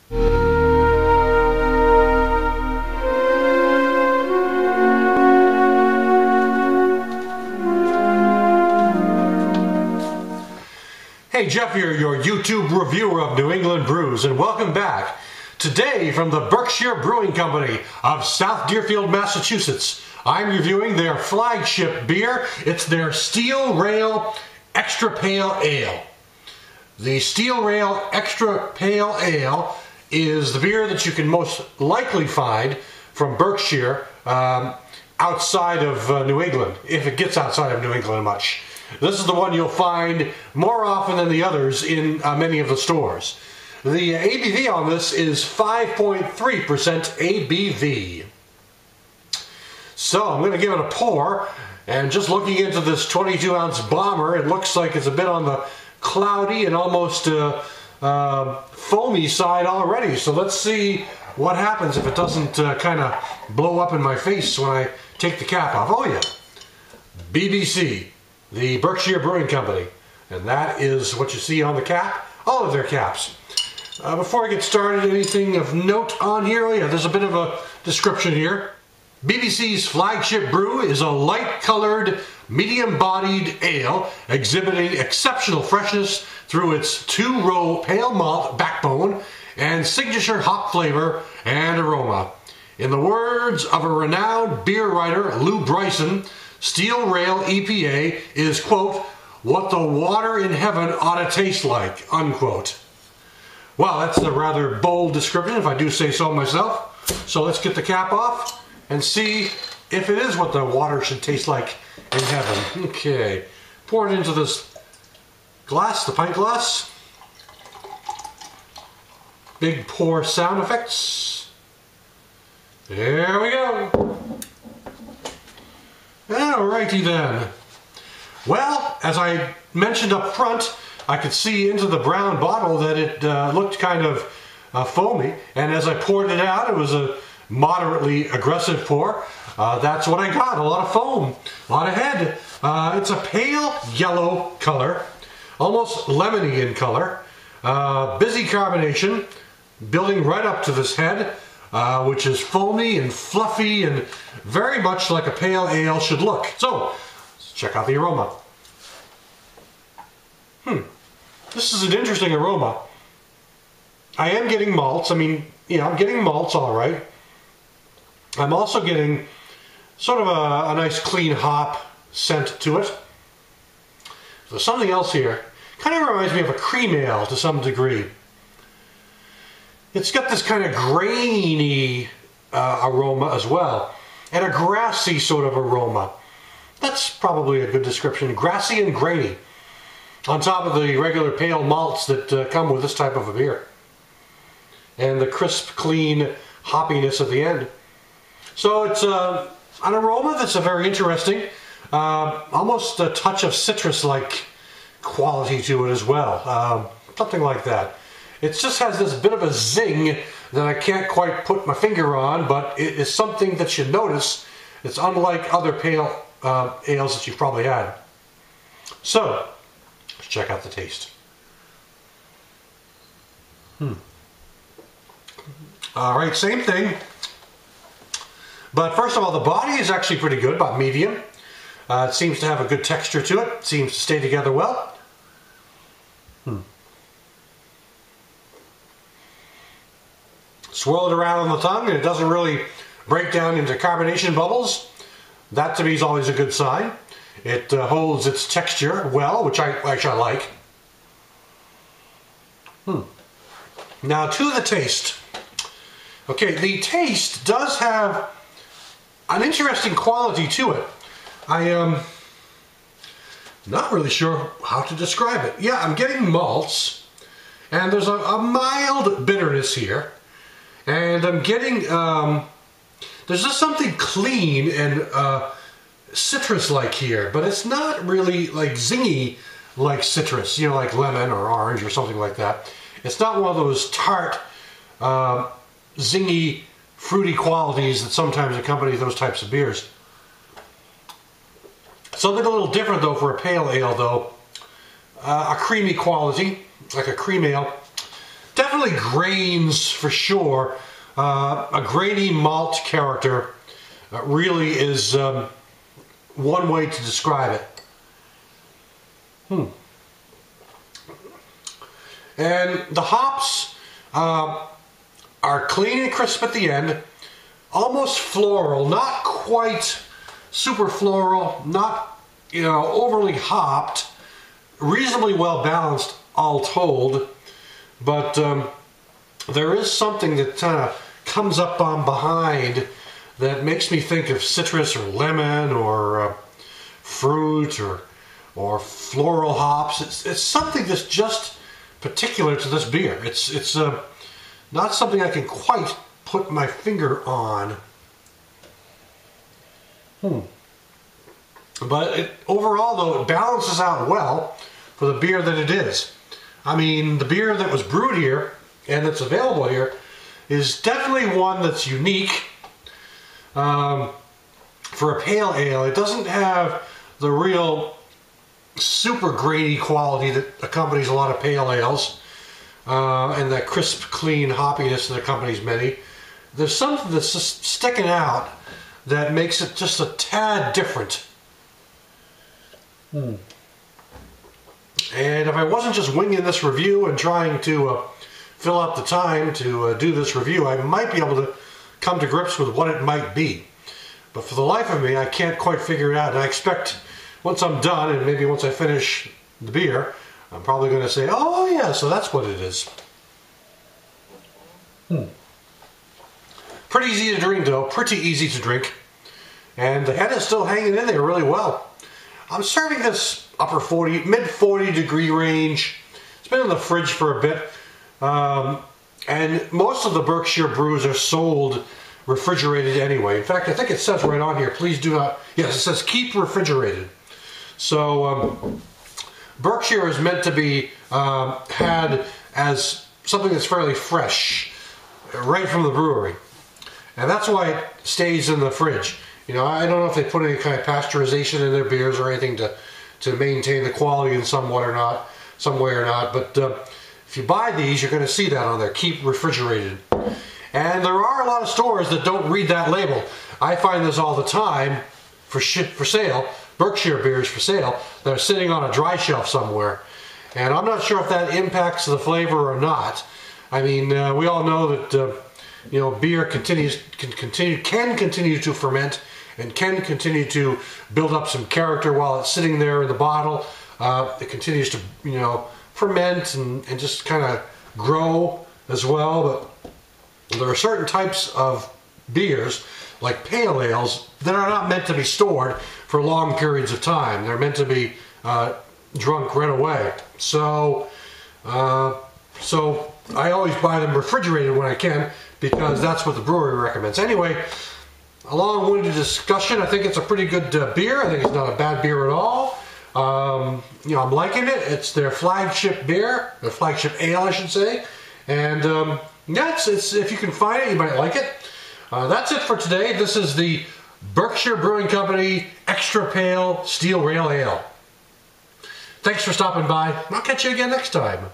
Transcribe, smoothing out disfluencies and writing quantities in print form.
Hey, Jeff here, your YouTube reviewer of New England brews, and welcome back. Today, from the Berkshire Brewing Company of South Deerfield, Massachusetts, I'm reviewing their flagship beer. It's their Steel Rail Extra Pale Ale. The Steel Rail Extra Pale Ale is the beer that you can most likely find from Berkshire outside of New England, if it gets outside of New England much. This is the one you'll find more often than the others in many of the stores. The ABV on this is 5.3% ABV. So I'm going to give it a pour, and just looking into this 22-ounce bomber, it looks like it's a bit on the cloudy and almost foamy side already. So let's see what happens if it doesn't kind of blow up in my face when I take the cap off. Oh yeah, BBC. The Berkshire Brewing Company, and that is what you see on the cap, all of their caps. Before I get started, anything of note on here? Oh yeah, there's a bit of a description here. BBC's flagship brew is a light-colored, medium-bodied ale exhibiting exceptional freshness through its two-row pale malt backbone and signature hop flavor and aroma. In the words of a renowned beer writer, Lou Bryson, Steel Rail EPA is, quote, what the water in heaven ought to taste like, unquote. Well, that's a rather bold description, if I do say so myself. So let's get the cap off and see if it is what the water should taste like in heaven. Okay, pour it into this glass, the pint glass. Big pour sound effects. There we go. Alrighty then. Well, as I mentioned up front, I could see into the brown bottle that it looked kind of foamy, and as I poured it out, it was a moderately aggressive pour. That's what I got, a lot of foam, a lot of head. It's a pale yellow color, almost lemony in color, busy carbonation, building right up to this head. Which is foamy and fluffy and very much like a pale ale should look. So, let's check out the aroma. This is an interesting aroma. I am getting malts. I mean, yeah, I'm getting malts all right. I'm also getting sort of a nice clean hop scent to it. There's something else here. Kind of reminds me of a cream ale to some degree. It's got this kind of grainy aroma as well, and a grassy sort of aroma. That's probably a good description. Grassy and grainy, on top of the regular pale malts that come with this type of a beer. And the crisp, clean hoppiness at the end. So it's an aroma that's a very interesting, almost a touch of citrus-like quality to it as well. Something like that. It just has this bit of a zing that I can't quite put my finger on, but it is something that you notice. It's unlike other pale ales that you've probably had. So, let's check out the taste. Alright, same thing. But first of all, the body is actually pretty good, about medium. It seems to have a good texture to it. Seems to stay together well. Swirl it around on the tongue and it doesn't really break down into carbonation bubbles. That to me is always a good sign. It holds its texture well, which I like. Now to the taste. Okay, the taste does have an interesting quality to it. I am not really sure how to describe it. Yeah, I'm getting malts, and there's a mild bitterness here. And I'm getting, there's just something clean and citrus-like here, but it's not really like zingy like citrus, you know, like lemon or orange or something like that. It's not one of those tart, zingy, fruity qualities that sometimes accompany those types of beers. Something a little different though for a pale ale though. A creamy quality, like a cream ale. definitely grains for sure. A grainy malt character really is one way to describe it. And the hops are clean and crisp at the end, almost floral, not quite super floral, not overly hopped, reasonably well balanced all told, but there is something that kind of comes up on behind that makes me think of citrus or lemon or fruit or floral hops. It's something that's just particular to this beer. It's not something I can quite put my finger on. But overall, though, it balances out well for the beer that it is. I mean, the beer that was brewed here and that's available here is definitely one that's unique. For a pale ale, it doesn't have the real super grainy quality that accompanies a lot of pale ales, and that crisp, clean hoppiness that accompanies many. There's something that's just sticking out that makes it just a tad different. And if I wasn't just winging this review and trying to fill out the time to do this review, I might be able to come to grips with what it might be. But for the life of me, I can't quite figure it out. And I expect once I'm done, and maybe once I finish the beer, I'm probably going to say, oh yeah, so that's what it is. Pretty easy to drink though, pretty easy to drink. And the head is still hanging in there really well. I'm serving this upper 40, mid 40 degree range. It's been in the fridge for a bit. And most of the Berkshire brews are sold refrigerated anyway. In fact, I think it says right on here, please do not, yes, it says keep refrigerated. So Berkshire is meant to be had as something that's fairly fresh, right from the brewery. And that's why it stays in the fridge. I don't know if they put any kind of pasteurization in their beers or anything to maintain the quality in some way or not, but if you buy these, you're going to see that on there, keep refrigerated. And there are a lot of stores that don't read that label. I find this all the time for sale, Berkshire beers for sale, that are sitting on a dry shelf somewhere. And I'm not sure if that impacts the flavor or not. I mean, we all know that beer can continue to ferment and can continue to build up some character while it's sitting there in the bottle. It continues to ferment and just kind of grow as well. But there are certain types of beers, like pale ales, that are not meant to be stored for long periods of time. They're meant to be drunk right away. So I always buy them refrigerated when I can, because that's what the brewery recommends. Anyway, a long-winded discussion. I think it's a pretty good beer. I think it's not a bad beer at all. I'm liking it. It's their flagship beer, their flagship ale, I should say. And yeah, it's if you can find it, you might like it. That's it for today. This is the Berkshire Brewing Company Extra Pale Steel Rail Ale. Thanks for stopping by. I'll catch you again next time.